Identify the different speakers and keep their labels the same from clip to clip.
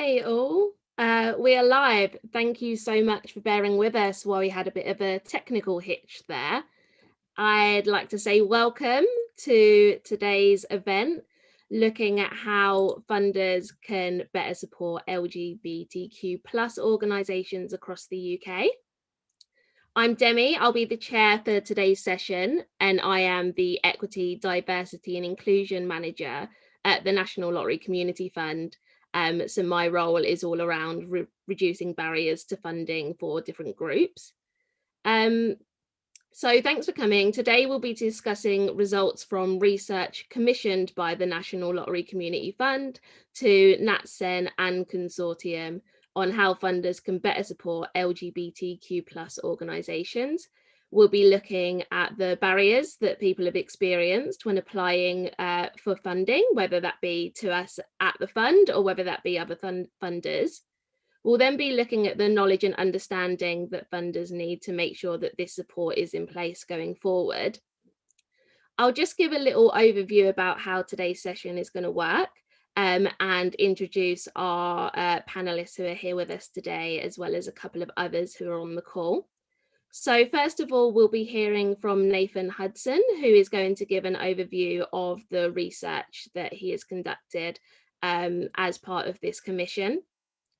Speaker 1: Hey all, we are live. Thank you so much for bearing with us while we had a bit of a technical hitch there. I'd like to say welcome to today's event, looking at how funders can better support LGBTQ plus organisations across the UK. I'm Demi, I'll be the chair for today's session, and I am the Equity, Diversity and Inclusion Manager at the National Lottery Community Fund. So my role is all around reducing barriers to funding for different groups. So thanks for coming. Today we'll be discussing results from research commissioned by the National Lottery Community Fund to NatCen and Consortium on how funders can better support LGBTQ plus organisations. We'll be looking at the barriers that people have experienced when applying for funding, whether that be to us at the fund or whether that be other funders. We'll then be looking at the knowledge and understanding that funders need to make sure that this support is in place going forward. I'll just give a little overview about how today's session is going to work and introduce our panelists who are here with us today, as well as a couple of others who are on the call. So first of all, we'll be hearing from Nathan Hudson, who is going to give an overview of the research that he has conducted as part of this commission.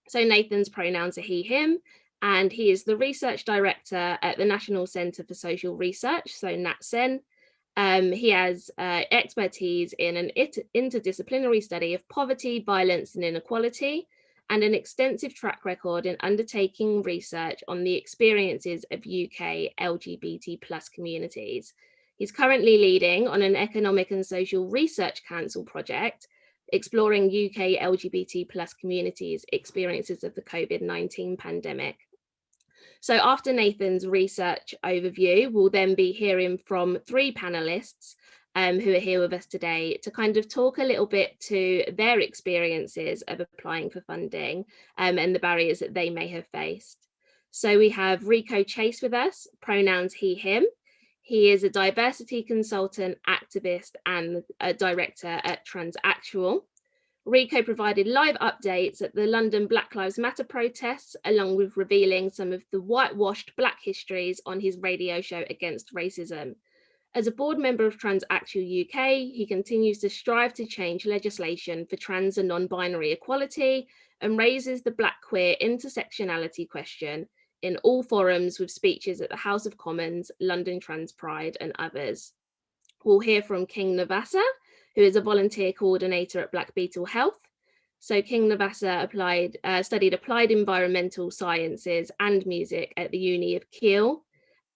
Speaker 1: So Nathan's pronouns are he, him, and he is the research director at the National Centre for Social Research, so NatCen. He has expertise in an interdisciplinary study of poverty, violence and inequality, and an extensive track record in undertaking research on the experiences of UK LGBT plus communities. He's currently leading on an Economic and Social Research Council project exploring UK LGBT plus communities' experiences of the COVID-19 pandemic. So after Nathan's research overview, we'll then be hearing from three panelists who are here with us today to kind of talk a little bit to their experiences of applying for funding and the barriers that they may have faced. So we have Rico Chase with us, pronouns he, him. He is a diversity consultant, activist, and a director at Transactual. Rico provided live updates at the London Black Lives Matter protests, along with revealing some of the whitewashed Black histories on his radio show Against Racism. As a board member of Transactual UK, he continues to strive to change legislation for trans and non-binary equality and raises the Black queer intersectionality question in all forums with speeches at the House of Commons, London Trans Pride and others. We'll hear from King Navasa, who is a volunteer coordinator at Black Beetle Health. So King Navasa studied applied environmental sciences and music at the Uni of Kiel,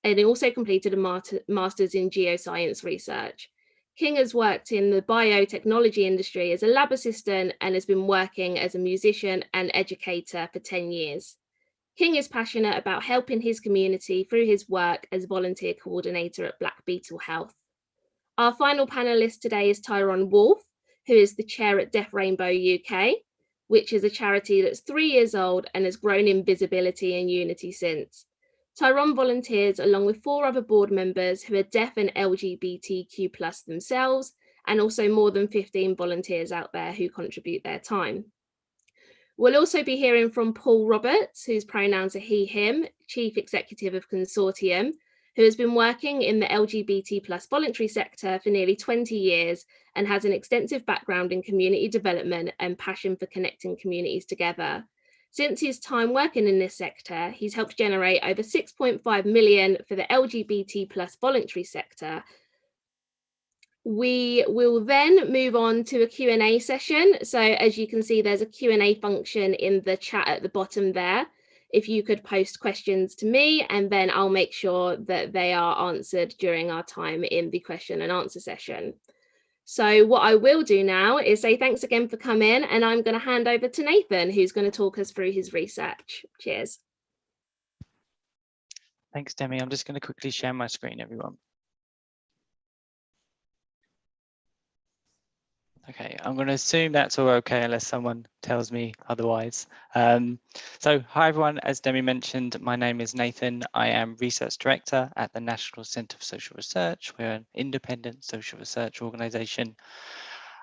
Speaker 1: and he also completed a master's in geoscience research. King has worked in the biotechnology industry as a lab assistant and has been working as a musician and educator for 10 years. King is passionate about helping his community through his work as volunteer coordinator at Black Beetle Health. Our final panelist today is Tyrone Wolfe, who is the chair at Deaf Rainbow UK, which is a charity that's 3 years old and has grown in visibility and unity since. Tyrone volunteers along with 4 other board members who are deaf and LGBTQ plus themselves, and also more than 15 volunteers out there who contribute their time. We'll also be hearing from Paul Roberts, whose pronouns are he, him, Chief Executive of Consortium, who has been working in the LGBT plus voluntary sector for nearly 20 years and has an extensive background in community development and passion for connecting communities together. Since his time working in this sector, he's helped generate over 6.5 million for the LGBT plus voluntary sector. We will then move on to a Q&A session. So as you can see, there's a Q&A function in the chat at the bottom there. If you could post questions to me, and then I'll make sure that they are answered during our time in the question and answer session. So what I will do now is say thanks again for coming, and I'm going to hand over to Nathan, who's going to talk us through his research. Cheers.
Speaker 2: Thanks, Demi. I'm just going to quickly share my screen, everyone. Okay, I'm going to assume that's all okay unless someone tells me otherwise. So hi everyone, as Demi mentioned, my name is Nathan. I am Research Director at the National Centre for Social Research. We're an independent social research organisation.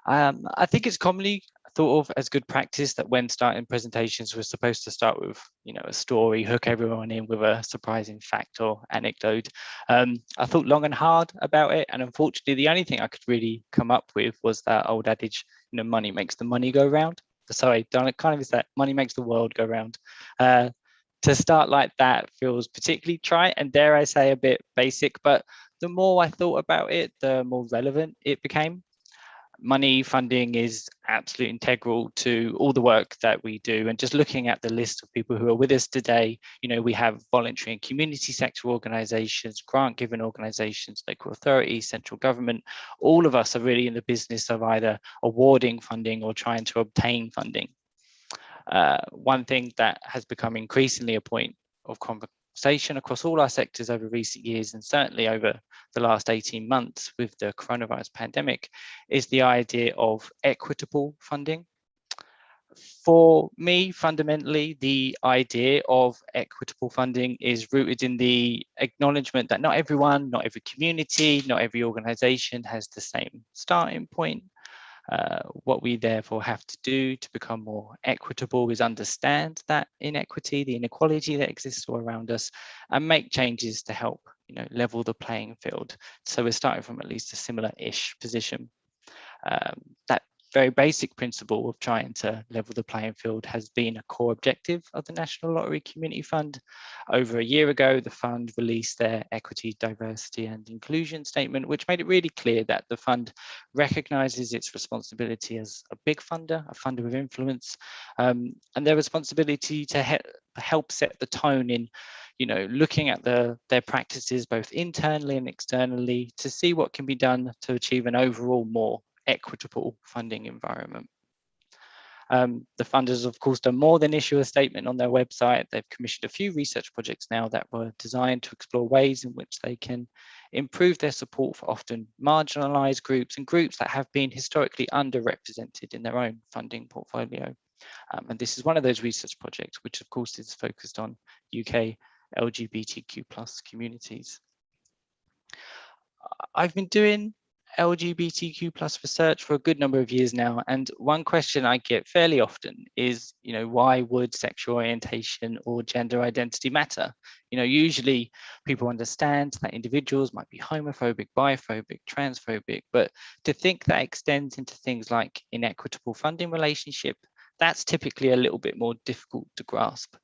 Speaker 2: I think it's commonly thought of as good practice that when starting presentations, we're supposed to start with, a story, hook everyone in with a surprising fact or anecdote. I thought long and hard about it, and unfortunately, the only thing I could really come up with was that old adage, money makes the money go round. Sorry, kind of is that money makes the world go round. To start like that feels particularly trite and, dare I say, a bit basic, but the more I thought about it, the more relevant it became. Money funding is absolutely integral to all the work that we do. And just looking at the list of people who are with us today, we have voluntary and community sector organisations, grant-given organisations, local authorities, central government. All of us are really in the business of either awarding funding or trying to obtain funding. One thing that has become increasingly a point of conversation across all our sectors over recent years, and certainly over the last 18 months with the coronavirus pandemic, is the idea of equitable funding. For me, fundamentally, the idea of equitable funding is rooted in the acknowledgement that not everyone, not every community, not every organisation has the same starting point. What we therefore have to do to become more equitable is understand that inequity, the inequality that exists all around us, and make changes to help, level the playing field. So we're starting from at least a similar-ish position. That very basic principle of trying to level the playing field has been a core objective of the National Lottery Community Fund. Over a year ago, the fund released their Equity, Diversity and Inclusion statement, which made it really clear that the fund recognises its responsibility as a big funder, a funder with influence, and their responsibility to help set the tone in looking at their practices both internally and externally to see what can be done to achieve an overall more equitable funding environment. The funders, of course, done more than issue a statement on their website. They've commissioned a few research projects now that were designed to explore ways in which they can improve their support for often marginalised groups and groups that have been historically underrepresented in their own funding portfolio. And this is one of those research projects, which of course is focused on UK LGBTQ+ communities. I've been doing LGBTQ+ research for a good number of years now, and one question I get fairly often is, why would sexual orientation or gender identity matter? Usually people understand that individuals might be homophobic, biphobic, transphobic, but to think that extends into things like inequitable funding relationship, that's typically a little bit more difficult to grasp.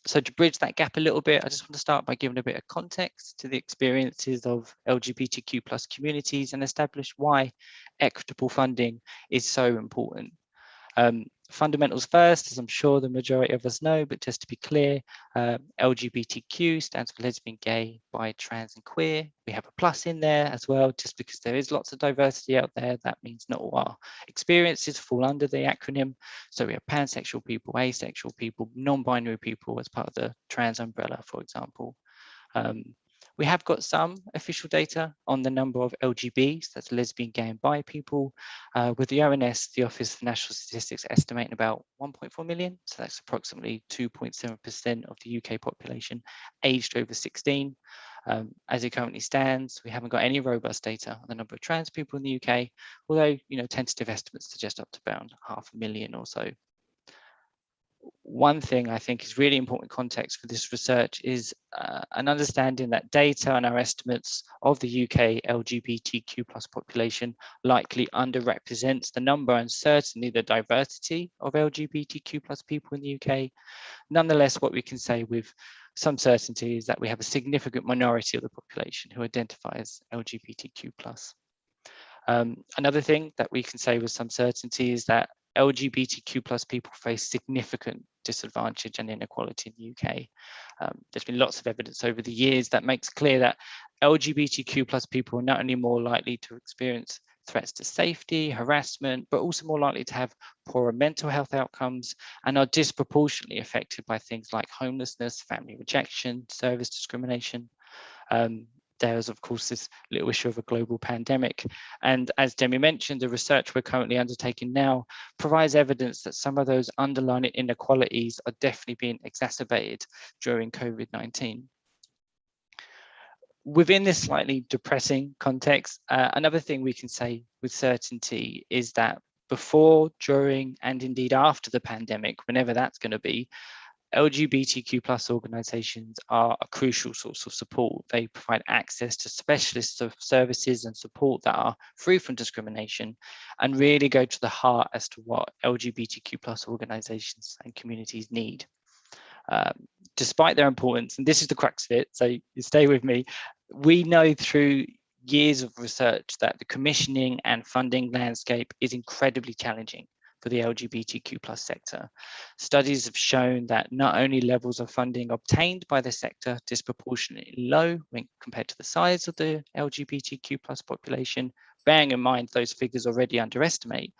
Speaker 2: So to bridge that gap a little bit, I just want to start by giving a bit of context to the experiences of LGBTQ+ communities and establish why equitable funding is so important. Fundamentals first, as I'm sure the majority of us know, but just to be clear, LGBTQ stands for lesbian, gay, bi, trans and queer. We have a plus in there as well, just because there is lots of diversity out there. That means not all our experiences fall under the acronym. So we have pansexual people, asexual people, non-binary people as part of the trans umbrella, for example. We have got some official data on the number of LGBs, that's lesbian, gay and bi people, with the ONS, the Office for National Statistics, estimating about 1.4 million. So that's approximately 2.7% of the UK population aged over 16. As it currently stands, we haven't got any robust data on the number of trans people in the UK, although tentative estimates suggest up to around 500,000 or so. One thing I think is really important context for this research is an understanding that data and our estimates of the UK LGBTQ+ population likely underrepresents the number and certainly the diversity of LGBTQ+ people in the UK. Nonetheless, what we can say with some certainty is that we have a significant minority of the population who identify as LGBTQ+. Another thing that we can say with some certainty is that LGBTQ+ people face significant disadvantage and inequality in the UK. There's been lots of evidence over the years that makes clear that LGBTQ+ people are not only more likely to experience threats to safety, harassment, but also more likely to have poorer mental health outcomes and are disproportionately affected by things like homelessness, family rejection, service discrimination. There is, of course, this little issue of a global pandemic. And as Demi mentioned, the research we're currently undertaking now provides evidence that some of those underlying inequalities are definitely being exacerbated during COVID-19. Within this slightly depressing context, another thing we can say with certainty is that before, during, and indeed after the pandemic, whenever that's going to be, LGBTQ plus organisations are a crucial source of support. They provide access to specialist services and support that are free from discrimination and really go to the heart as to what LGBTQ plus organisations and communities need. Despite their importance, and this is the crux of it, so you stay with me, we know through years of research that the commissioning and funding landscape is incredibly challenging for the LGBTQ plus sector. Studies have shown that not only levels of funding obtained by the sector disproportionately low when compared to the size of the LGBTQ plus population, bearing in mind those figures already underestimate,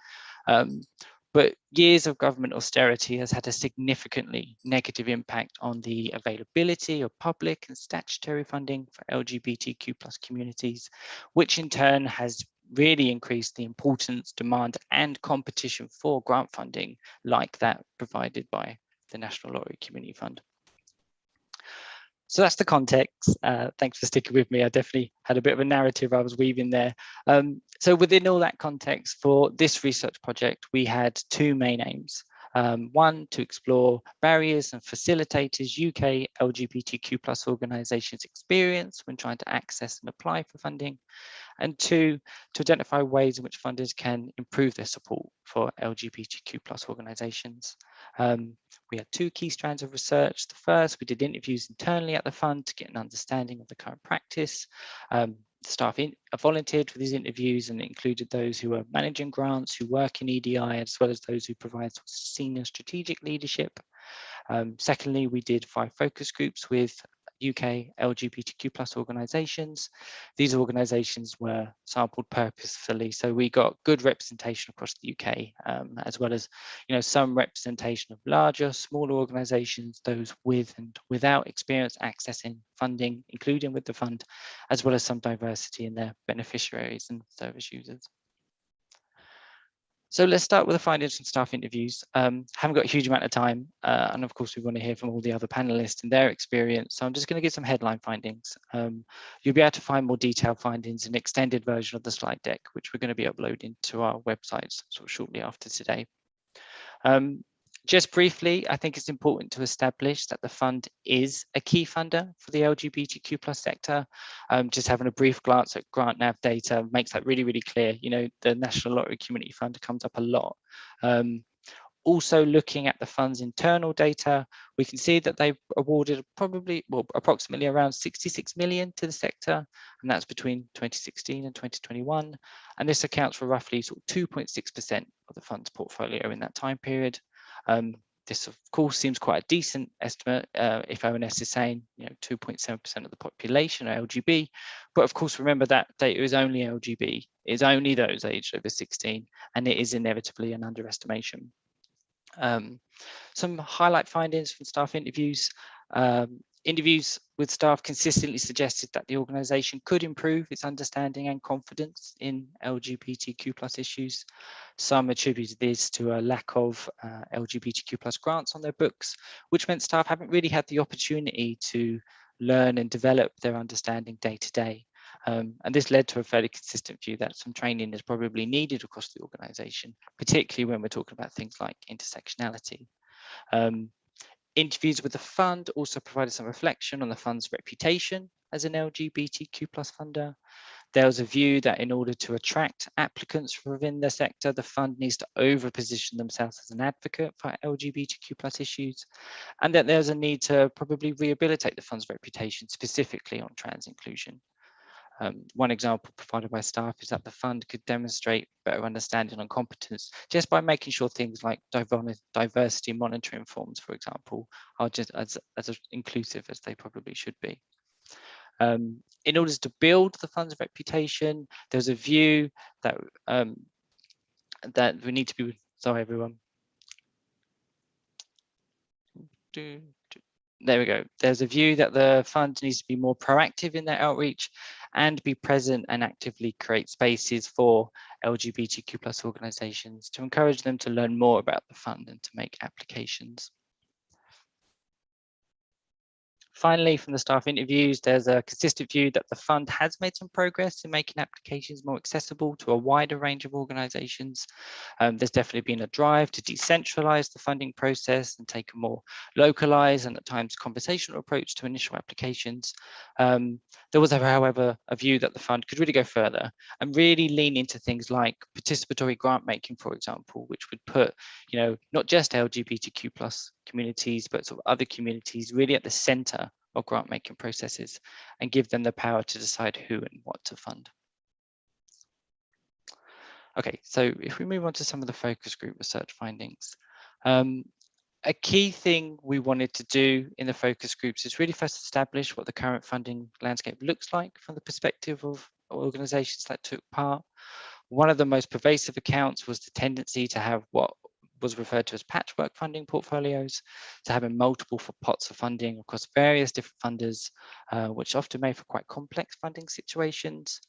Speaker 2: but years of government austerity has had a significantly negative impact on the availability of public and statutory funding for LGBTQ plus communities, which in turn has really increased the importance, demand, and competition for grant funding like that provided by the National Lottery Community Fund. So that's the context. Thanks for sticking with me. I definitely had a bit of a narrative I was weaving there. So within all that context, for this research project, we had two main aims. One, to explore barriers and facilitators UK LGBTQ plus organisations experience when trying to access and apply for funding. And two, to identify ways in which funders can improve their support for LGBTQ plus organisations. We had two key strands of research. The first, we did interviews internally at the fund to get an understanding of the current practice. Staff volunteered for these interviews, and it included those who are managing grants, who work in EDI, as well as those who provide senior strategic leadership. Secondly, we did 5 focus groups with UK LGBTQ plus organisations. These organisations were sampled purposefully, so we got good representation across the UK, as well as some representation of larger, smaller organisations, those with and without experience accessing funding, including with the fund, as well as some diversity in their beneficiaries and service users. So let's start with the findings from staff interviews. Haven't got a huge amount of time, and of course we want to hear from all the other panelists and their experience. So I'm just going to give some headline findings. You'll be able to find more detailed findings in an extended version of the slide deck, which we're going to be uploading to our websites sort of shortly after today. Just briefly, I think it's important to establish that the fund is a key funder for the LGBTQ plus sector. Just having a brief glance at GrantNav data makes that really, really clear. The National Lottery Community Fund comes up a lot. Also looking at the fund's internal data, we can see that they've awarded approximately around 66 million to the sector, and that's between 2016 and 2021. And this accounts for roughly sort of 2.6% of the fund's portfolio in that time period. This of course seems quite a decent estimate if ONS is saying 2.7% of the population are LGB, but of course remember that data is only LGB, it's only those aged over 16, and it is inevitably an underestimation. Some highlight findings from staff interviews. Interviews with staff consistently suggested that the organisation could improve its understanding and confidence in LGBTQ plus issues. Some attributed this to a lack of LGBTQ plus grants on their books, which meant staff haven't really had the opportunity to learn and develop their understanding day to day. And this led to a fairly consistent view that some training is probably needed across the organisation, particularly when we're talking about things like intersectionality. Interviews with the fund also provided some reflection on the fund's reputation as an LGBTQ plus funder. There was a view that in order to attract applicants from within the sector, the fund needs to over-position themselves as an advocate for LGBTQ plus issues, and that there's a need to probably rehabilitate the fund's reputation specifically on trans inclusion. One example provided by staff is that the fund could demonstrate better understanding and competence just by making sure things like diversity monitoring forms, for example, are just as inclusive as they probably should be. In order to build the fund's reputation, there's a view that that we need to be, sorry everyone. There we go. There's a view that the fund needs to be more proactive in their outreach and be present and actively create spaces for LGBTQ plus organisations to encourage them to learn more about the fund and to make applications. Finally, from the staff interviews, there's a consistent view that the fund has made some progress in making applications more accessible to a wider range of organisations. There's definitely been a drive to decentralise the funding process and take a more localised and at times conversational approach to initial applications. There was, however, a view that the fund could really go further and really lean into things like participatory grant making, for example, which would put, not just LGBTQ plus communities, but sort of other communities really at the centre of grant making processes and give them the power to decide who and what to fund. Okay, so if we move on to some of the focus group research findings, a key thing we wanted to do in the focus groups is really first establish what the current funding landscape looks like from the perspective of organisations that took part. One of the most pervasive accounts was the tendency to have what was referred to as patchwork funding portfolios, to having multiple pots of funding across various different funders, which often made for quite complex funding situations.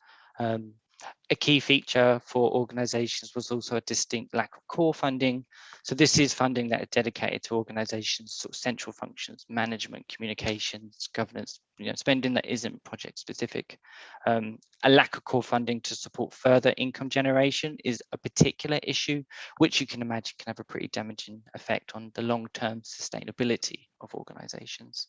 Speaker 2: A key feature for organisations was also a distinct lack of core funding. So this is funding that is dedicated to organisations' sort of central functions, management, communications, governance, spending that isn't project specific. A lack of core funding to support further income generation is a particular issue, which you can imagine can have a pretty damaging effect on the long-term sustainability of organisations.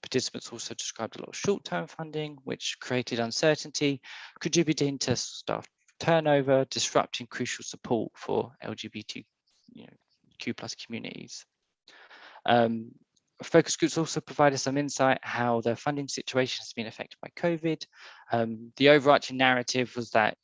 Speaker 2: Participants also described a lot of short-term funding, which created uncertainty, contributing to staff turnover, disrupting crucial support for LGBTQ plus communities. Focus groups also provided some insight how the funding situation has been affected by COVID. The overarching narrative was that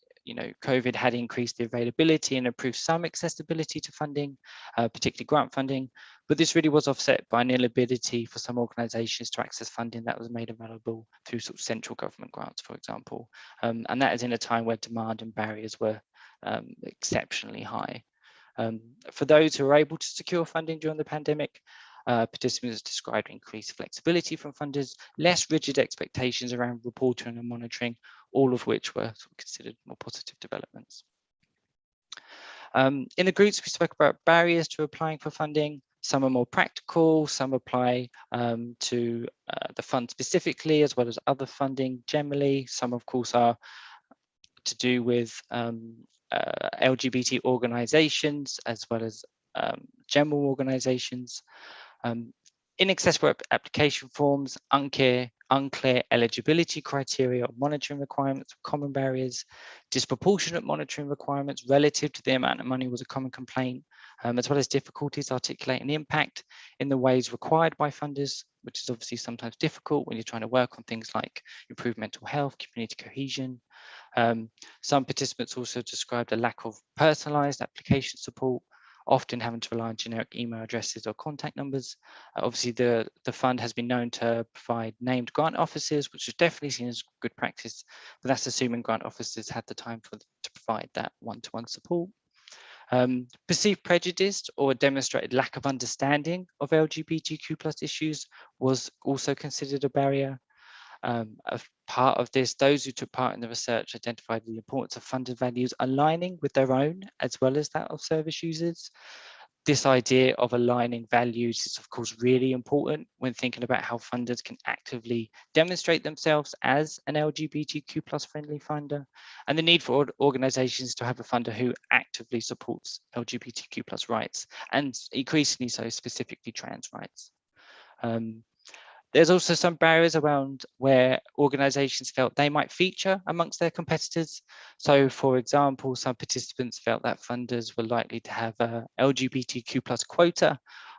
Speaker 2: COVID had increased the availability and improved some accessibility to funding, particularly grant funding, but this really was offset by an inability for some organisations to access funding that was made available through sort of central government grants, for example. And that is in a time where demand and barriers were exceptionally high. For those who were able to secure funding during the pandemic, participants described increased flexibility from funders, less rigid expectations around reporting and monitoring, all of which were sort of considered more positive developments. In the groups, we spoke about barriers to applying for funding. Some are more practical, some apply to the fund specifically, as well as other funding generally. Some, of course, are to do with LGBT organisations, as well as general organisations. Inaccessible application forms, unclear eligibility criteria or monitoring requirements, common barriers, disproportionate monitoring requirements relative to the amount of money was a common complaint, as well as difficulties articulating the impact in the ways required by funders, which is obviously sometimes difficult when you're trying to work on things like improved mental health, community cohesion. Some participants also described a lack of personalised application support, often having to rely on generic email addresses or contact numbers. Obviously, the fund has been known to provide named grant officers, which is definitely seen as good practice, but that's assuming grant officers had the time to provide that one-to-one support. Perceived prejudice or demonstrated lack of understanding of LGBTQ plus issues was also considered a barrier. As part of this, those who took part in the research identified the importance of funded values aligning with their own as well as that of service users. This idea of aligning values is of course really important when thinking about how funders can actively demonstrate themselves as an LGBTQ plus friendly funder, and the need for organisations to have a funder who actively supports LGBTQ plus rights, and increasingly so specifically trans rights. There's also some barriers around where organisations felt they might feature amongst their competitors. So, for example, some participants felt that funders were likely to have a LGBTQ plus quota,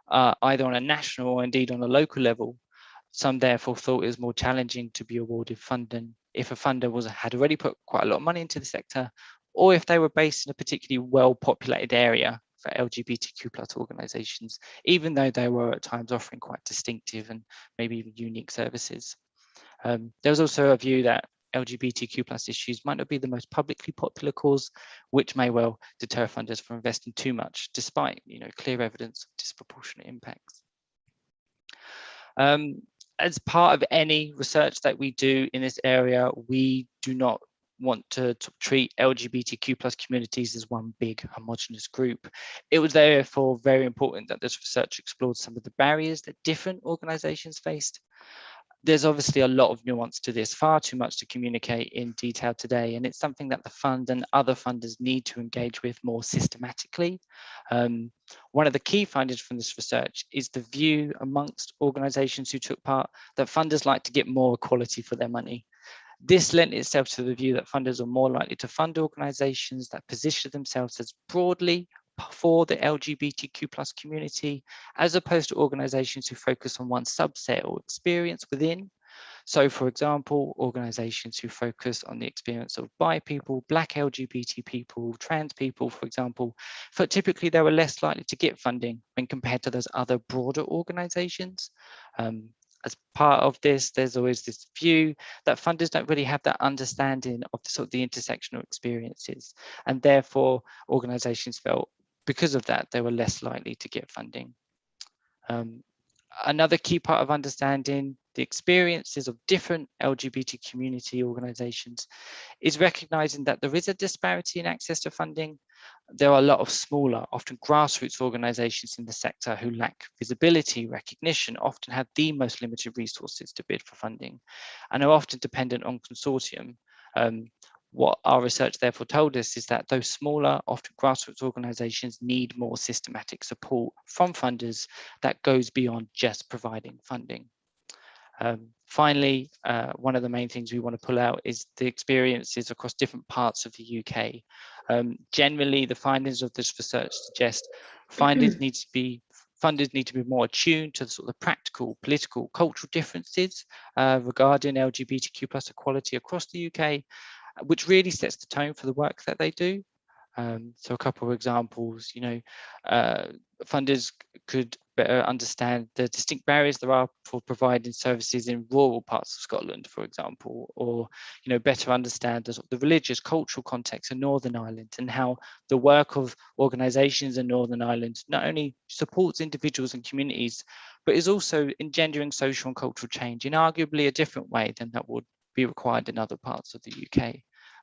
Speaker 2: either on a national or indeed on a local level. Some therefore thought it was more challenging to be awarded funding if a funder had already put quite a lot of money into the sector, or if they were based in a particularly well-populated area for LGBTQ plus organisations, even though they were at times offering quite distinctive and maybe even unique services. There was also a view that LGBTQ plus issues might not be the most publicly popular cause, which may well deter funders from investing too much, despite clear evidence of disproportionate impacts. As part of any research that we do in this area, we do not want to treat LGBTQ plus communities as one big homogenous group. It was therefore very important that this research explored some of the barriers that different organizations faced. There's obviously a lot of nuance to this, far too much to communicate in detail today, and it's something that the fund and other funders need to engage with more systematically. One of the key findings from this research is the view amongst organizations who took part that funders like to get more equality for their money. This lent itself to the view that funders are more likely to fund organizations that position themselves as broadly for the LGBTQ plus community, as opposed to organizations who focus on one subset or experience within. So for example, organizations who focus on the experience of bi people, Black LGBT people, trans people, for example, for typically they were less likely to get funding when compared to those other broader organizations. As part of this, there's always this view that funders don't really have that understanding of the sort of the intersectional experiences, and therefore organizations felt because of that, they were less likely to get funding. Another key part of understanding the experiences of different LGBT community organizations is recognizing that there is a disparity in access to funding. There are a lot of smaller, often grassroots organizations in the sector who lack visibility, recognition, often have the most limited resources to bid for funding, and are often dependent on consortium. What our research therefore told us is that those smaller, often grassroots organizations need more systematic support from funders that goes beyond just providing funding. Finally, one of the main things we want to pull out is the experiences across different parts of the UK. Generally, the findings of this research suggest funders need to be more attuned to the sort of practical, political, cultural differences regarding LGBTQ plus equality across the UK, which really sets the tone for the work that they do. So a couple of examples, funders could better understand the distinct barriers there are for providing services in rural parts of Scotland, for example, or better understand the religious, cultural context in Northern Ireland, and how the work of organisations in Northern Ireland not only supports individuals and communities, but is also engendering social and cultural change in arguably a different way than that would be required in other parts of the UK.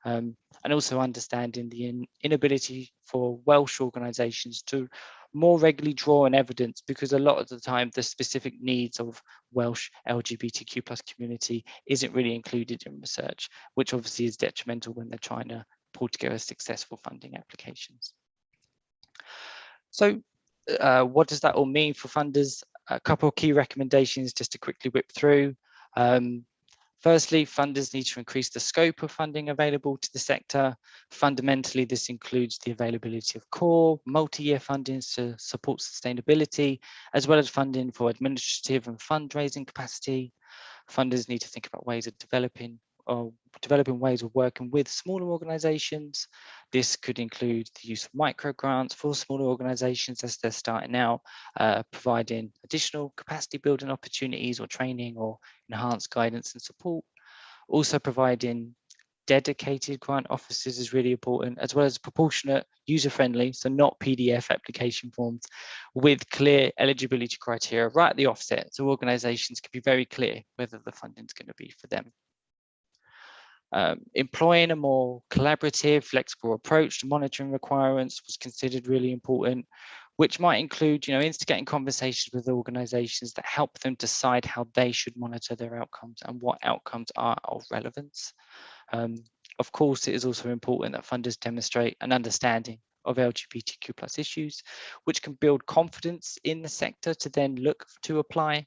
Speaker 2: And also understanding the inability for Welsh organisations to more regularly draw on evidence, because a lot of the time the specific needs of Welsh LGBTQ plus community isn't really included in research, which obviously is detrimental when they're trying to pull together successful funding applications. So what does that all mean for funders? A couple of key recommendations just to quickly whip through. Firstly, funders need to increase the scope of funding available to the sector. Fundamentally, this includes the availability of core, multi-year funding to support sustainability, as well as funding for administrative and fundraising capacity. Funders need to think about ways of developing ways of working with smaller organisations. This could include the use of micro grants for smaller organisations as they're starting out, providing additional capacity building opportunities or training or enhanced guidance and support. Also providing dedicated grant offices is really important, as well as proportionate, user-friendly, so not PDF application forms, with clear eligibility criteria right at the offset, so organisations can be very clear whether the funding is going to be for them. Employing a more collaborative, flexible approach to monitoring requirements was considered really important, which might include, instigating conversations with organisations that help them decide how they should monitor their outcomes and what outcomes are of relevance. Of course, it is also important that funders demonstrate an understanding of LGBTQ plus issues, which can build confidence in the sector to then look to apply.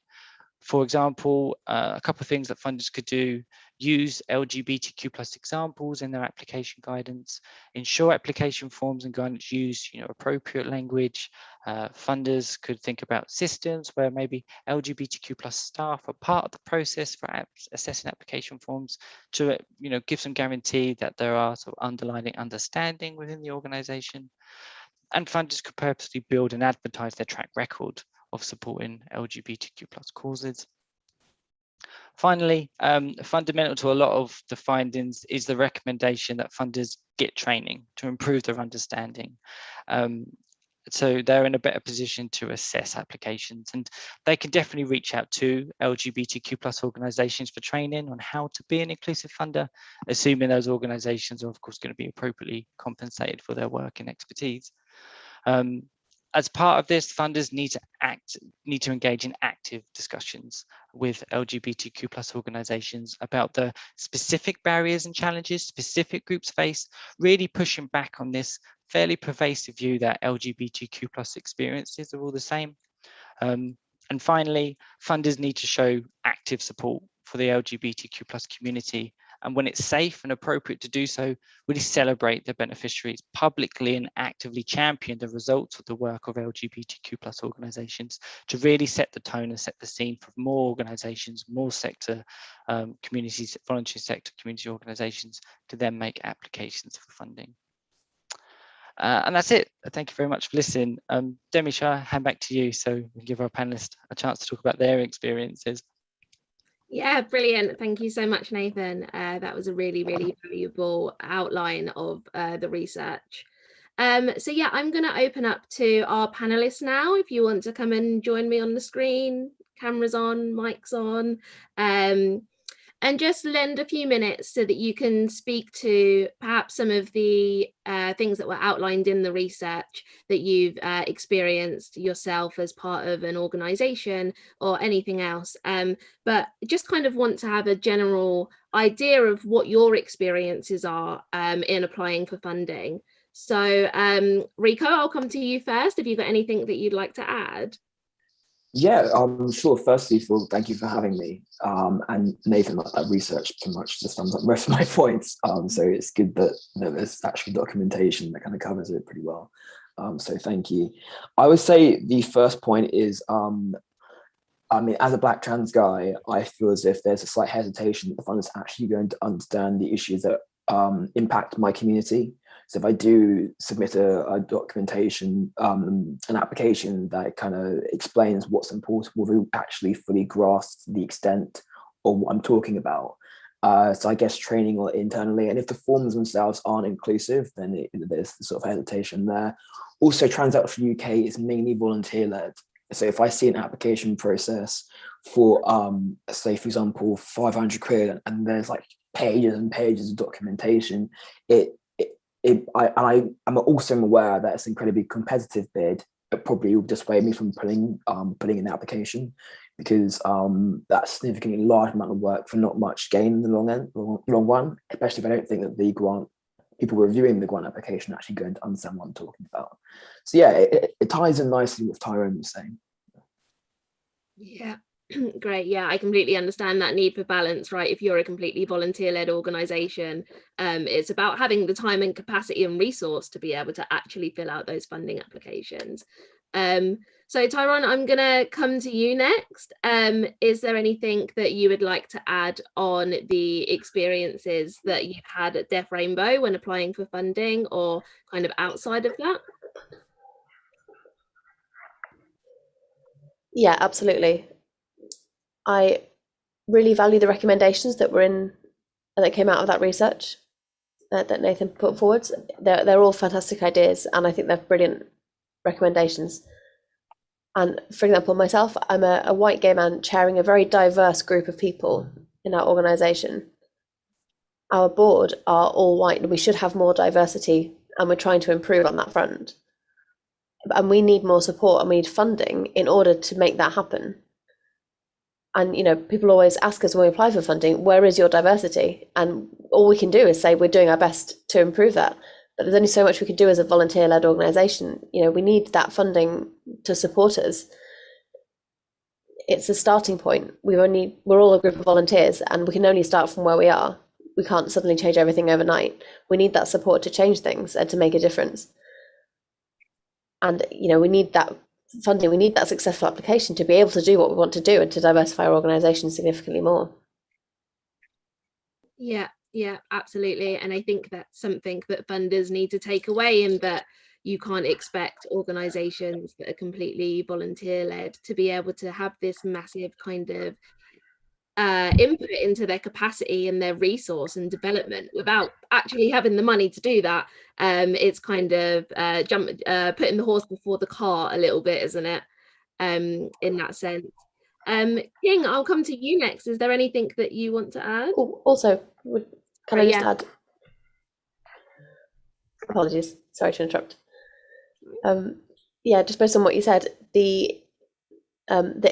Speaker 2: For example, a couple of things that funders could do: use LGBTQ plus examples in their application guidance, ensure application forms and guidance use appropriate language. Funders could think about systems where maybe LGBTQ plus staff are part of the process for assessing application forms to give some guarantee that there are sort of underlying understanding within the organization. And funders could purposely build and advertise their track record of supporting LGBTQ plus causes. Finally, fundamental to a lot of the findings is the recommendation that funders get training to improve their understanding. so they're in a better position to assess applications, and they can definitely reach out to LGBTQ+ organisations for training on how to be an inclusive funder, assuming those organisations are of course going to be appropriately compensated for their work and expertise. As part of this, funders need to engage in active discussions with LGBTQ+ organisations about the specific barriers and challenges specific groups face, really pushing back on this fairly pervasive view that LGBTQ+ experiences are all the same. And finally, funders need to show active support for the LGBTQ+ community, and when it's safe and appropriate to do so, really celebrate the beneficiaries publicly and actively champion the results of the work of LGBTQ+ organisations to really set the tone and set the scene for more organisations, more sector communities, voluntary sector community organisations to then make applications for funding. And that's it. Thank you very much for listening. Demi, shall I hand back to you so we can give our panelists a chance to talk about their experiences?
Speaker 1: Yeah, brilliant. Thank you so much, Nathan. That was a really, really valuable outline of the research. So yeah, I'm going to open up to our panelists now. If you want to come and join me on the screen, cameras on, mics on, and just lend a few minutes so that you can speak to perhaps some of the things that were outlined in the research that you've experienced yourself as part of an organisation or anything else. But just kind of want to have a general idea of what your experiences are in applying for funding. So Rico, I'll come to you first. Have you got anything that you'd like to add?
Speaker 3: Yeah, sure. Firstly, thank you for having me. And Nathan, that research pretty much just sums up most of my points. So it's good that there's actually documentation that kind of covers it pretty well. So thank you. I would say the first point is, I mean, as a Black trans guy, I feel as if there's a slight hesitation that the funders are actually going to understand the issues that impact my community. So if I do submit a documentation, an application that kind of explains what's important, will they actually fully grasp the extent of what I'm talking about? So I guess training or internally, and if the forms themselves aren't inclusive, then there's sort of hesitation there. Also, Transaction UK is mainly volunteer-led. So if I see an application process for, say, for example, 500 quid, and there's like pages and pages of documentation, I'm also aware that it's an incredibly competitive bid. It probably will dissuade me from putting in the application, because that's a significantly large amount of work for not much gain in the long run, especially if I don't think that the grant people reviewing the grant application are actually going to understand what I'm talking about. So yeah, it ties in nicely with Tyrone was saying.
Speaker 1: Yeah. Great. Yeah, I completely understand that need for balance, right? If you're a completely volunteer-led organisation, it's about having the time and capacity and resource to be able to actually fill out those funding applications. So Tyrone, I'm going to come to you next. Is there anything that you would like to add on the experiences that you've had at Deaf Rainbow when applying for funding, or kind of outside of that?
Speaker 4: Yeah, absolutely. I really value the recommendations that came out of that research that Nathan put forward. They're all fantastic ideas, and I think they're brilliant recommendations. And for example, myself, I'm a white gay man chairing a very diverse group of people in our organisation. Our board are all white, and we should have more diversity, and we're trying to improve on that front. And we need more support, and we need funding in order to make that happen. And people always ask us when we apply for funding, where is your diversity? And all we can do is say we're doing our best to improve that. But there's only so much we can do as a volunteer-led organisation. We need that funding to support us. It's a starting point. We're all a group of volunteers, and we can only start from where we are. We can't suddenly change everything overnight. We need that support to change things and to make a difference. And we need that funding, we need that successful application to be able to do what we want to do and to diversify our organisation significantly more.
Speaker 1: Yeah, absolutely. And I think that's something that funders need to take away, in that you can't expect organisations that are completely volunteer-led to be able to have this massive kind of input into their capacity and their resource and development without actually having the money to do that. It's kind of putting the horse before the cart a little bit, isn't it? In that sense. King, I'll come to you next. Is there anything that you want to add?
Speaker 4: Also, can I just
Speaker 1: yeah.
Speaker 4: add? Apologies, sorry to interrupt. Yeah, just based on what you said, the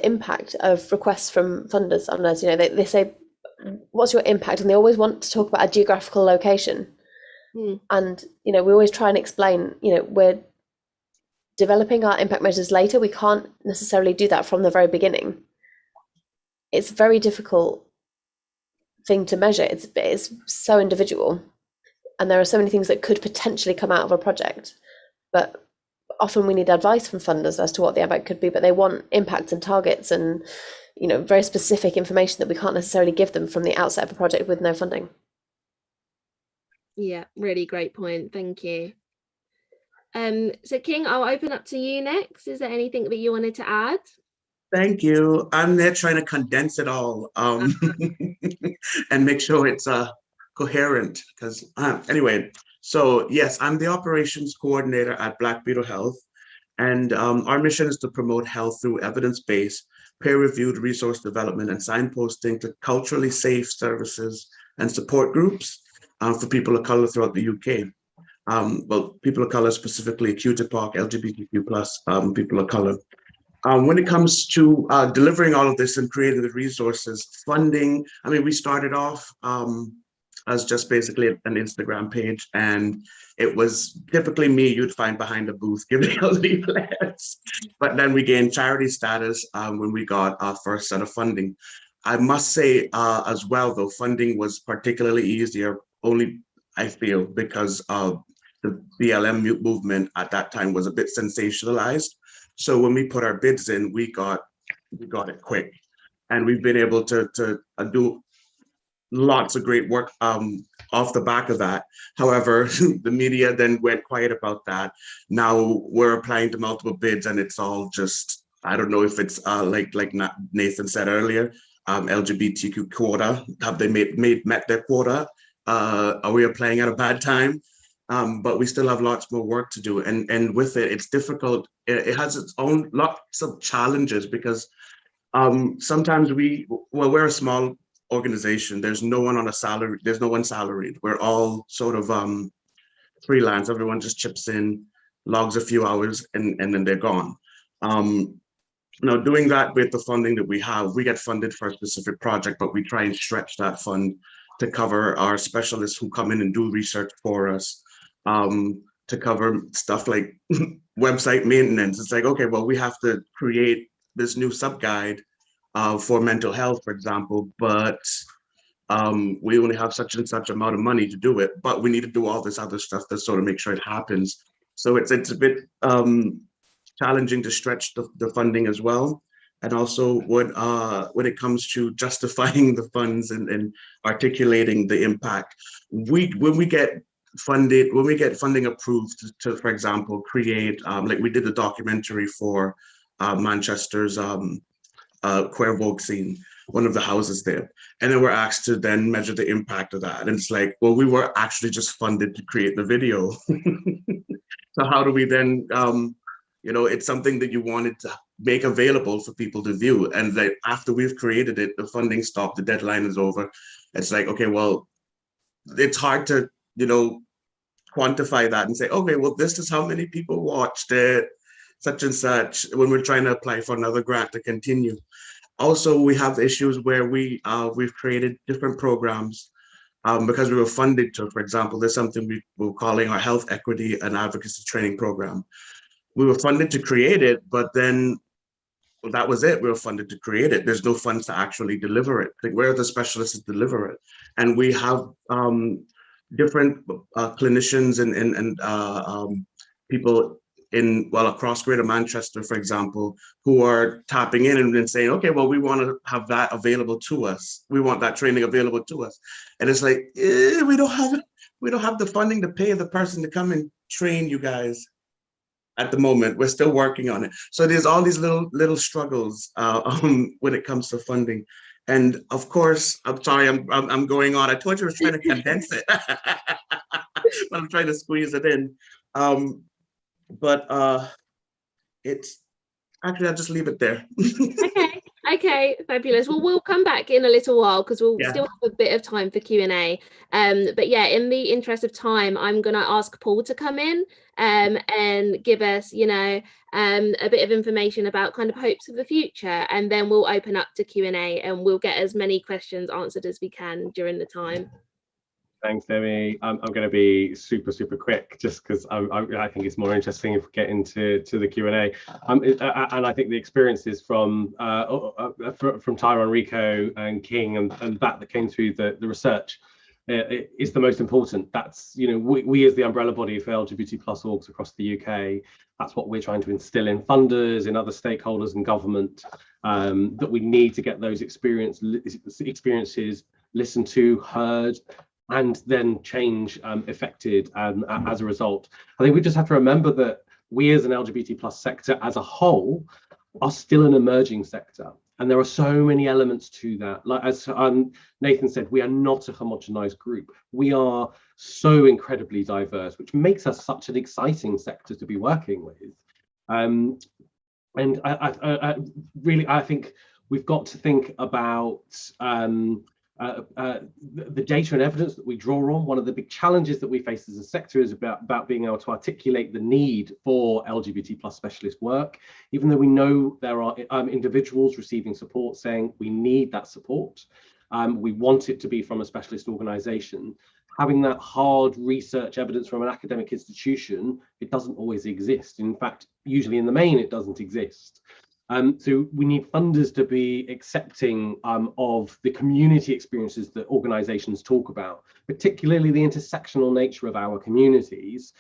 Speaker 4: impact of requests from funders on us, you know, they say, what's your impact? And they always want to talk about a geographical location. And, you know, we always try and explain, you know, we're developing our impact measures later. We can't necessarily do that from the very beginning. It's a very difficult thing to measure. It's so individual. And there are so many things that could potentially come out of a project. But often we need advice from funders as to what the impact could be, but they want impacts and targets and, you know, very specific information that we can't necessarily give them from the outset of a project with no funding.
Speaker 1: Yeah, really great point. Thank you. So King, I'll open up to you next. Is there anything that you wanted to add?
Speaker 5: Thank you. I'm there trying to condense it all and make sure it's coherent. Because anyway, so yes, I'm the operations coordinator at Black Beetle Health, and our mission is to promote health through evidence-based, peer-reviewed resource development and signposting to culturally safe services and support groups for people of color throughout the UK. Well, people of color, specifically QTPOC, LGBTQ+, people of color. When it comes to delivering all of this and creating the resources, funding, I mean, we started off as just basically an Instagram page, and it was typically me you'd find behind a booth giving out leaflets. But then we gained charity status when we got our first set of funding. I must say as well, though, funding was particularly easier, only I feel, because of the BLM movement at that time was a bit sensationalized. So when we put our bids in, we got it quick, and we've been able to do lots of great work off the back of that. However, the media then went quiet about that. Now we're applying to multiple bids, and it's all just, I don't know if it's like Nathan said earlier, LGBTQ quota. Have they met their quota? Are we applying at a bad time? But we still have lots more work to do. And with it, it's difficult. It has its own lots of challenges because sometimes we're a small organization. There's no one on a salary. There's no one salaried. We're all sort of freelance. Everyone just chips in, logs a few hours, and then they're gone. Now, doing that with the funding that we have, we get funded for a specific project, but we try and stretch that fund to cover our specialists who come in and do research for us. To cover stuff like website maintenance. It's like, okay, well, we have to create this new sub-guide for mental health, for example, but we only have such and such amount of money to do it, but we need to do all this other stuff to sort of make sure it happens. So it's a bit challenging to stretch the funding as well. And also when it comes to justifying the funds and articulating the impact, when we get funding approved to, for example, create, like we did a documentary for Manchester's queer Vogue scene, one of the houses there. And then we're asked to then measure the impact of that. And it's like, well, we were actually just funded to create the video. So how do we then, you know, it's something that you wanted to make available for people to view. And like after we've created it, the funding stopped, the deadline is over. It's like, okay, well, it's hard to, you know, quantify that and say, okay, well, this is how many people watched it, such and such, when we're trying to apply for another grant to continue. Also, we have issues where we've created different programs because we were funded to, for example, there's something we were calling our Health Equity and Advocacy Training Program. We were funded to create it, but then that was it. We were funded to create it. There's no funds to actually deliver it. Like, where are the specialists to deliver it? And we have different clinicians and people across Greater Manchester, for example, who are tapping in and saying, okay, well, we want to have that available to us. We want that training available to us. And it's like, we don't have it. We don't have the funding to pay the person to come and train you guys. At the moment, we're still working on it. So there's all these little struggles when it comes to funding. And of course, I'm sorry, I'm going on. I told you I was trying to condense it, but I'm trying to squeeze it in. But it's actually, I'll just leave it there.
Speaker 1: Okay, fabulous. Well, we'll come back in a little while because we'll
Speaker 5: Yeah.
Speaker 1: still have a bit of time for Q&A. But yeah, in the interest of time, I'm going to ask Paul to come in and give us, you know, a bit of information about kind of hopes of the future, and then we'll open up to Q&A and we'll get as many questions answered as we can during the time.
Speaker 6: Thanks, Demi. I'm going to be super quick, just because I think it's more interesting if we get into the Q&A. And I think the experiences from Tyrone, Rico, and King, and that came through the research is the most important. That's, you know, we as the umbrella body for LGBT+ orgs across the UK, that's what we're trying to instill in funders, in other stakeholders and government, that we need to get those experiences listened to, heard, and then change effected as a result. I think we just have to remember that we as an LGBT+ sector as a whole are still an emerging sector. And there are so many elements to that. Like as Nathan said, we are not a homogenized group. We are so incredibly diverse, which makes us such an exciting sector to be working with. And I think we've got to think about the data and evidence that we draw on. One of the big challenges that we face as a sector is about being able to articulate the need for LGBT+ specialist work, even though we know there are individuals receiving support saying we need that support. We want it to be from a specialist organisation. Having that hard research evidence from an academic institution, it doesn't always exist. In fact, usually in the main, it doesn't exist. So we need funders to be accepting of the community experiences that organisations talk about, particularly the intersectional nature of our communities.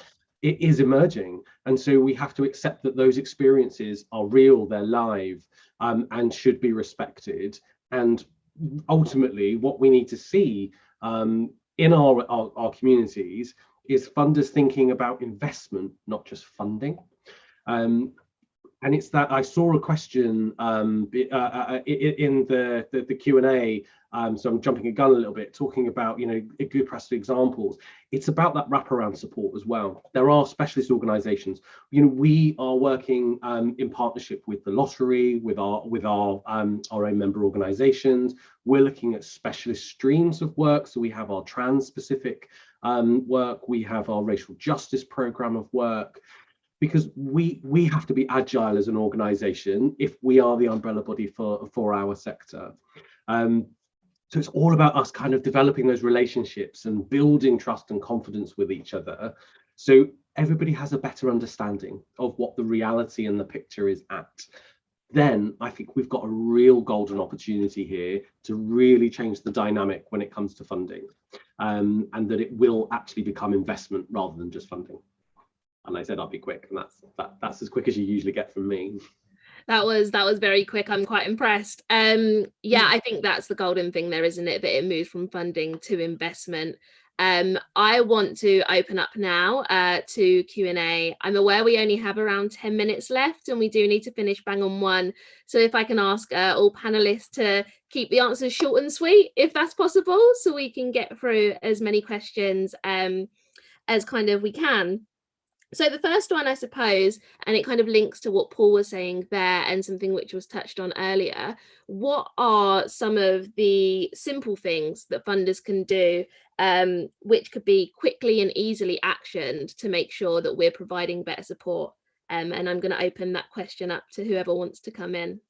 Speaker 6: It is emerging, and so we have to accept that those experiences are real, they're live, and should be respected. And ultimately, what we need to see in our communities is funders thinking about investment, not just funding. And it's that I saw a question in the Q&A, so I'm jumping a gun a little bit, talking about, you know, good practical examples. It's about that wraparound support as well. There are specialist organisations. You know, we are working in partnership with the lottery, with our own member organisations. We're looking at specialist streams of work. So we have our trans-specific work. We have our racial justice programme of work. Because we have to be agile as an organisation if we are the umbrella body for our sector. So it's all about us kind of developing those relationships and building trust and confidence with each other, so everybody has a better understanding of what the reality and the picture is at. Then I think we've got a real golden opportunity here to really change the dynamic when it comes to funding, and that it will actually become investment rather than just funding. And I said I'll be quick, and that's as quick as you usually get from me.
Speaker 1: That was very quick. I'm quite impressed. Yeah, I think that's the golden thing there, isn't it? That it moves from funding to investment. I want to open up now to Q&A. I'm aware we only have around 10 minutes left, and we do need to finish bang on 1. So if I can ask all panelists to keep the answers short and sweet, if that's possible, so we can get through as many questions as kind of we can. So the first one, I suppose, and it kind of links to what Paul was saying there and something which was touched on earlier, what are some of the simple things that funders can do which could be quickly and easily actioned to make sure that we're providing better support? And I'm going to open that question up to whoever wants to come in.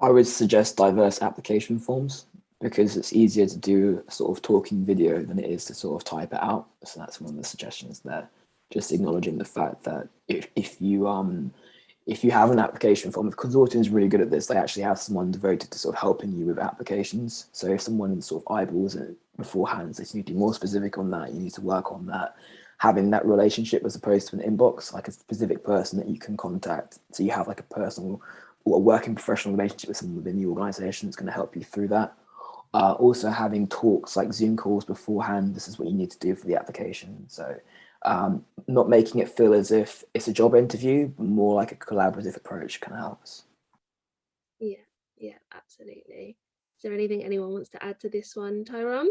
Speaker 3: I would suggest diverse application forms, because it's easier to do a sort of talking video than it is to sort of type it out. So that's one of the suggestions there. Just acknowledging the fact that if you have an application form, the Consortium is really good at this. They actually have someone devoted to sort of helping you with applications. So if someone sort of eyeballs it beforehand, they need to be more specific on that. You need to work on that. Having that relationship as opposed to an inbox, like a specific person that you can contact. So you have like a personal or a working professional relationship with someone within the organisation that's going to help you through that. Also having talks like Zoom calls beforehand, this is what you need to do for the application. So not making it feel as if it's a job interview, but more like a collaborative approach kind of helps.
Speaker 1: Yeah, absolutely. Is there anything anyone wants to add to this one, Tyrone?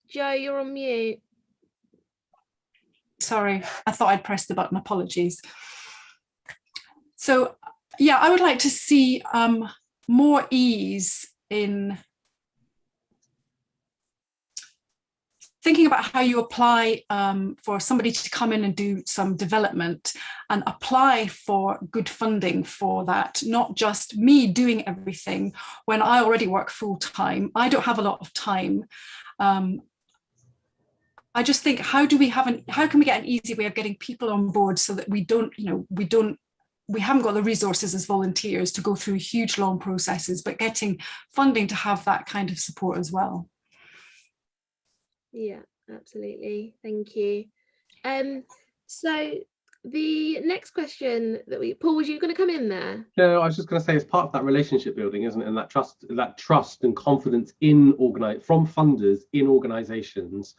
Speaker 1: Joe, you're on mute.
Speaker 7: Sorry, I thought I'd pressed the button, apologies. So yeah, I would like to see more ease in thinking about how you apply for somebody to come in and do some development and apply for good funding for that, not just me doing everything when I already work full time. I don't have a lot of time. I just think, how can we get an easy way of getting people on board so that we haven't got the resources as volunteers to go through huge long processes, but getting funding to have that kind of support as well.
Speaker 1: Yeah, absolutely. Thank you. So the next question that Paul, was you going to come in there?
Speaker 6: No, I was just going to say, it's part of that relationship building, isn't it? And that trust and confidence from funders in organisations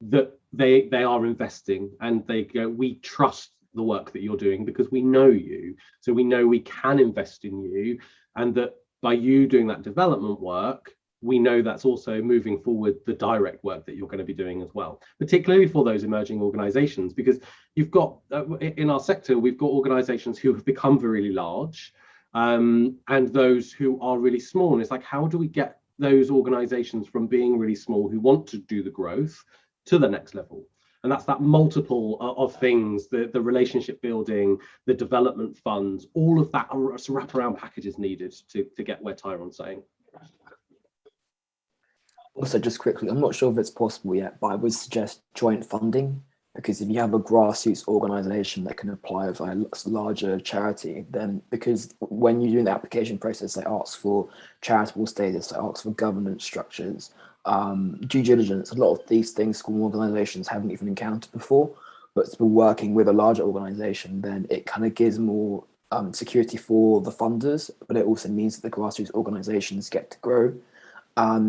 Speaker 6: that they are investing, and they go, we trust the work that you're doing because we know you, so we know we can invest in you, and that by you doing that development work, we know that's also moving forward the direct work that you're going to be doing as well, particularly for those emerging organizations, because you've got in our sector, we've got organizations who have become really large, and those who are really small. And it's like, how do we get those organizations from being really small who want to do the growth to the next level? And that's that multiple of things, the relationship building, the development funds, all of that wraparound packages needed to get where Tyrone's saying.
Speaker 3: Also, just quickly, I'm not sure if it's possible yet, but I would suggest joint funding, because if you have a grassroots organization that can apply via a larger charity, then because when you're doing the application process, they ask for charitable status, they ask for governance structures, due diligence, a lot of these things school organizations haven't even encountered before, but to be working with a larger organization, then it kind of gives more security for the funders, but it also means that the grassroots organizations get to grow.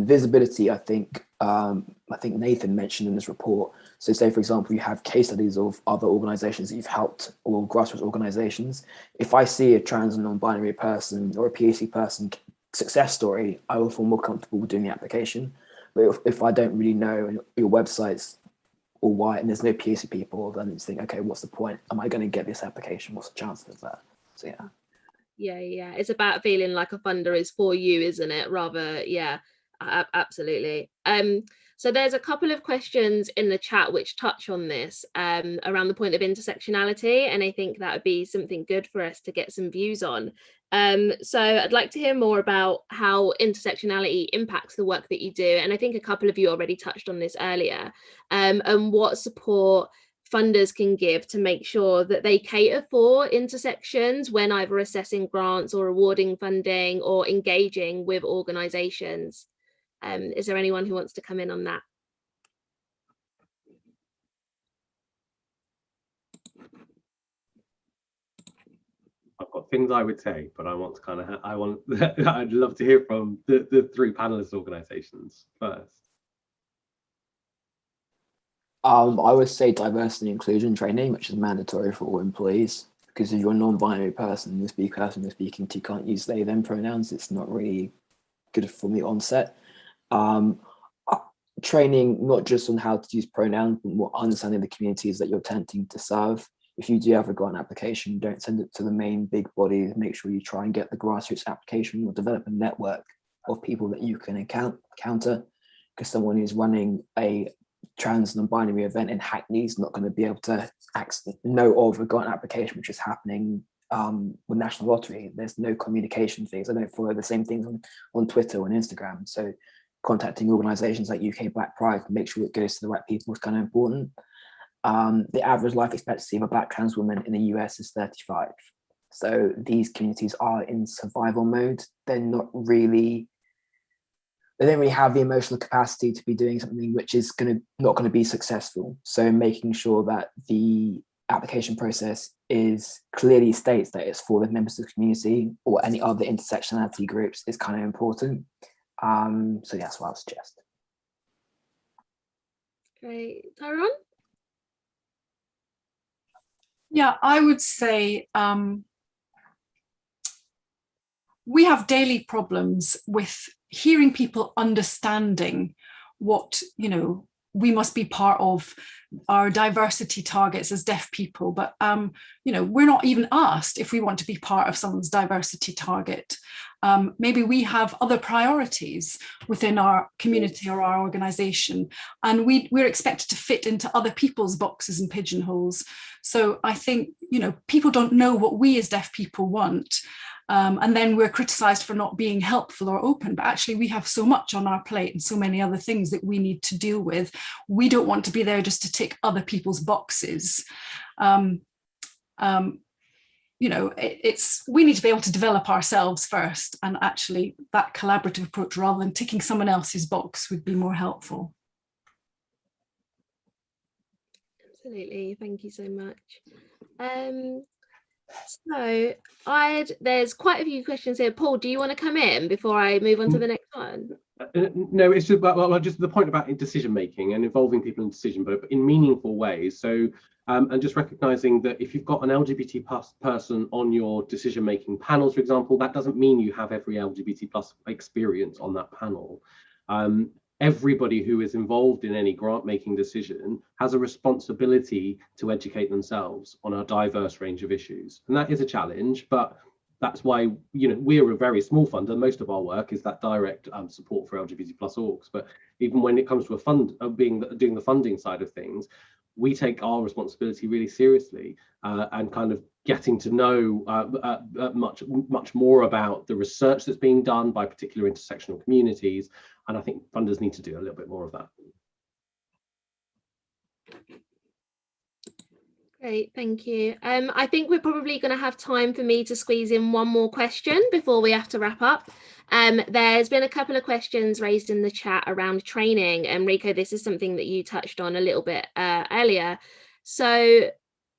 Speaker 3: Visibility, I think Nathan mentioned in this report. So say, for example, you have case studies of other organizations that you've helped, or grassroots organizations. If I see a trans and non-binary person or a PhD person success story, I will feel more comfortable with doing the application. But if I don't really know your website's all white and there's no PhD people, then it's think, okay, what's the point? Am I going to get this application? What's the chance of that? So yeah.
Speaker 1: It's about feeling like a funder is for you, isn't it? Rather, yeah. Absolutely. So there's a couple of questions in the chat which touch on this around the point of intersectionality, and I think that would be something good for us to get some views on. So I'd like to hear more about how intersectionality impacts the work that you do, and I think a couple of you already touched on this earlier, and what support funders can give to make sure that they cater for intersections when either assessing grants or awarding funding or engaging with organisations. Is there anyone who wants to come in on that?
Speaker 6: I've got things I would say, but I want to I'd love to hear from the three panelist organisations first.
Speaker 3: I would say diversity and inclusion training, which is mandatory for all employees, because if you're a non-binary person, the person you're speaking to can't use they, them pronouns. It's not really good from the onset. Training not just on how to use pronouns, but more understanding the communities that you're attempting to serve. If you do have a grant application, don't send it to the main big body. Make sure you try and get the grassroots application or develop a network of people that you can encounter, because someone who's running a trans non-binary event in Hackney is not going to be able to know of a grant application which is happening with National Lottery. There's no communication things. I don't follow the same things on Twitter or on Instagram. So contacting organizations like UK Black Pride to make sure it goes to the right people is kind of important. The average life expectancy of a Black trans woman in the US is 35. So these communities are in survival mode. They don't really have the emotional capacity to be doing something which is not going to be successful. So making sure that the application process clearly states that it's for the members of the community or any other intersectionality groups is kind of important. So that's what I would suggest.
Speaker 1: Great. Tyrone?
Speaker 7: Yeah, I would say we have daily problems with hearing people understanding what, you know, we must be part of our diversity targets as deaf people, but you know, we're not even asked if we want to be part of someone's diversity target. Maybe we have other priorities within our community or our organization, and we're expected to fit into other people's boxes and pigeonholes. So I think, you know, people don't know what we as deaf people want. And then we're criticized for not being helpful or open, but actually we have so much on our plate and so many other things that we need to deal with. We don't want to be there just to tick other people's boxes. You know, we need to be able to develop ourselves first, and actually that collaborative approach rather than ticking someone else's box would be more helpful.
Speaker 1: Absolutely, thank you so much. So there's quite a few questions here. Paul, do you want to come in before I move on to the next one?
Speaker 6: No, it's just, well, just the point about decision making and involving people in decision, but in meaningful ways. So and just recognizing that if you've got an LGBT plus person on your decision making panels, for example, that doesn't mean you have every LGBT plus experience on that panel. Everybody who is involved in any grant making decision has a responsibility to educate themselves on a diverse range of issues. And that is a challenge, but that's why, you know, we're a very small fund and most of our work is that direct support for LGBT plus orgs. But even when it comes to a fund doing the funding side of things, we take our responsibility really seriously and kind of getting to know much more about the research that's being done by particular intersectional communities. And I think funders need to do a little bit more of that.
Speaker 1: Great, thank you. I think we're probably going to have time for me to squeeze in one more question before we have to wrap up. There's been a couple of questions raised in the chat around training, and Rico, this is something that you touched on a little bit earlier. So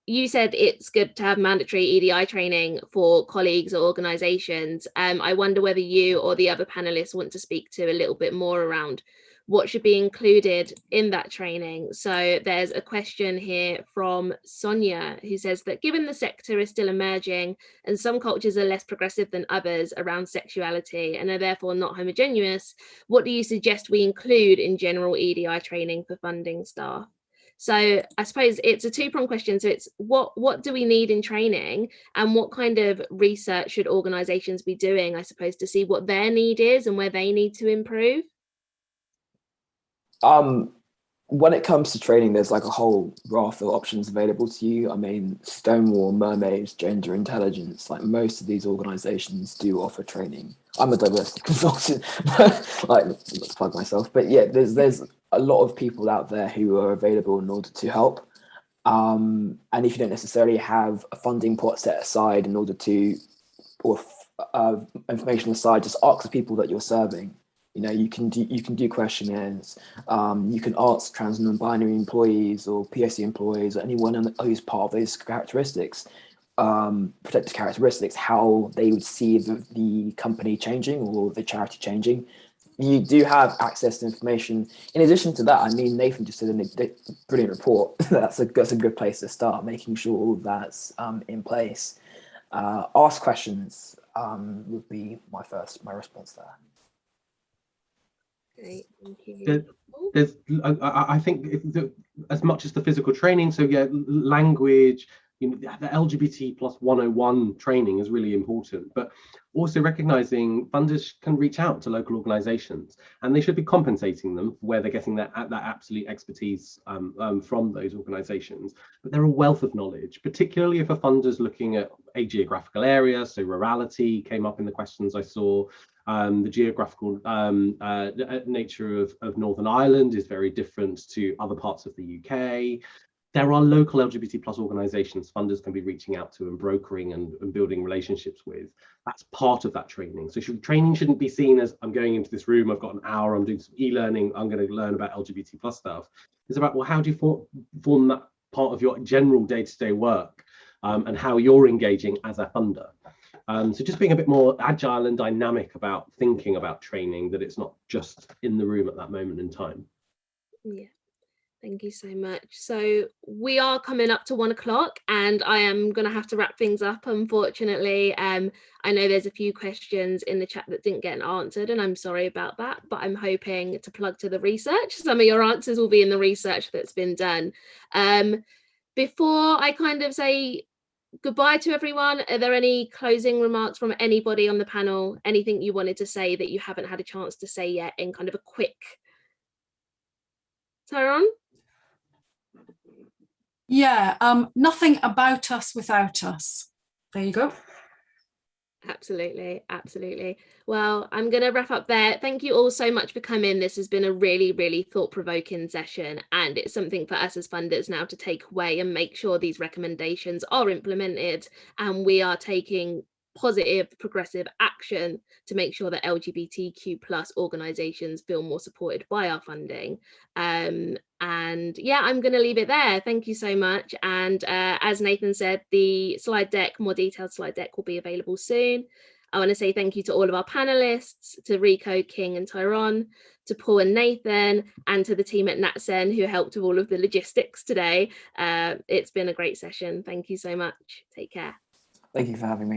Speaker 1: you said it's good to have mandatory EDI training for colleagues or organisations. I wonder whether you or the other panelists want to speak to a little bit more around what should be included in that training. So there's a question here from Sonia, who says that given the sector is still emerging and some cultures are less progressive than others around sexuality and are therefore not homogeneous, what do you suggest we include in general EDI training for funding staff? So I suppose it's a two-pronged question. So it's what do we need in training, and what kind of research should organisations be doing, I suppose, to see what their need is and where they need to improve?
Speaker 3: When it comes to training, there's like a whole raft of options available to you. I mean, Stonewall, Mermaids, Gender Intelligence, like most of these organizations do offer training. I'm a diversity consultant, like, not to plug myself, but yeah, there's a lot of people out there who are available in order to help. And if you don't necessarily have a funding pot set aside in order to, or information aside, just ask the people that you're serving. You know, you can do questionnaires. You can ask trans and non-binary employees or POC employees or anyone who's part of those characteristics, protected characteristics, how they would see the company changing or the charity changing. You do have access to information. In addition to that, I mean, Nathan just did a brilliant report. that's a good place to start, making sure all of that's in place. Ask questions would be my response there.
Speaker 1: Great, thank you.
Speaker 6: I think as much as the physical training, so yeah, language, you know, the LGBT plus 101 training is really important, but also recognizing funders can reach out to local organizations and they should be compensating them for where they're getting that absolute expertise from those organizations. But they're a wealth of knowledge, particularly if a funder's looking at a geographical area. So rurality came up in the questions I saw. The geographical nature of Northern Ireland is very different to other parts of the UK. There are local LGBT plus organizations funders can be reaching out to and brokering and building relationships with. That's part of that training. So training shouldn't be seen as I'm going into this room, I've got an hour, I'm doing some e-learning, I'm going to learn about LGBT plus stuff. It's about, well, how do you form that part of your general day-to-day work, and how you're engaging as a funder. So just being a bit more agile and dynamic about thinking about training, that it's not just in the room at that moment in time.
Speaker 1: Yeah, thank you so much. So we are coming up to 1 o'clock and I am going to have to wrap things up, unfortunately. I know there's a few questions in the chat that didn't get answered, and I'm sorry about that, but I'm hoping to plug to the research. Some of your answers will be in the research that's been done. Before I kind of say goodbye to everyone, are there any closing remarks from anybody on the panel? Anything you wanted to say that you haven't had a chance to say yet in kind of a quick... Tyrone?
Speaker 7: Yeah, nothing about us without us. There you go.
Speaker 1: Absolutely, absolutely. Well, I'm going to wrap up there. Thank you all so much for coming. This has been a really, really thought-provoking session, and it's something for us as funders now to take away and make sure these recommendations are implemented and we are taking positive, progressive action to make sure that LGBTQ+ organisations feel more supported by our funding. And yeah, I'm going to leave it there. Thank you so much. And as Nathan said, the slide deck, more detailed slide deck, will be available soon. I want to say thank you to all of our panelists, to Rico, King and Tyrone, to Paul and Nathan, and to the team at NatCen who helped with all of the logistics today. It's been a great session. Thank you so much. Take care.
Speaker 3: Thank you for having me.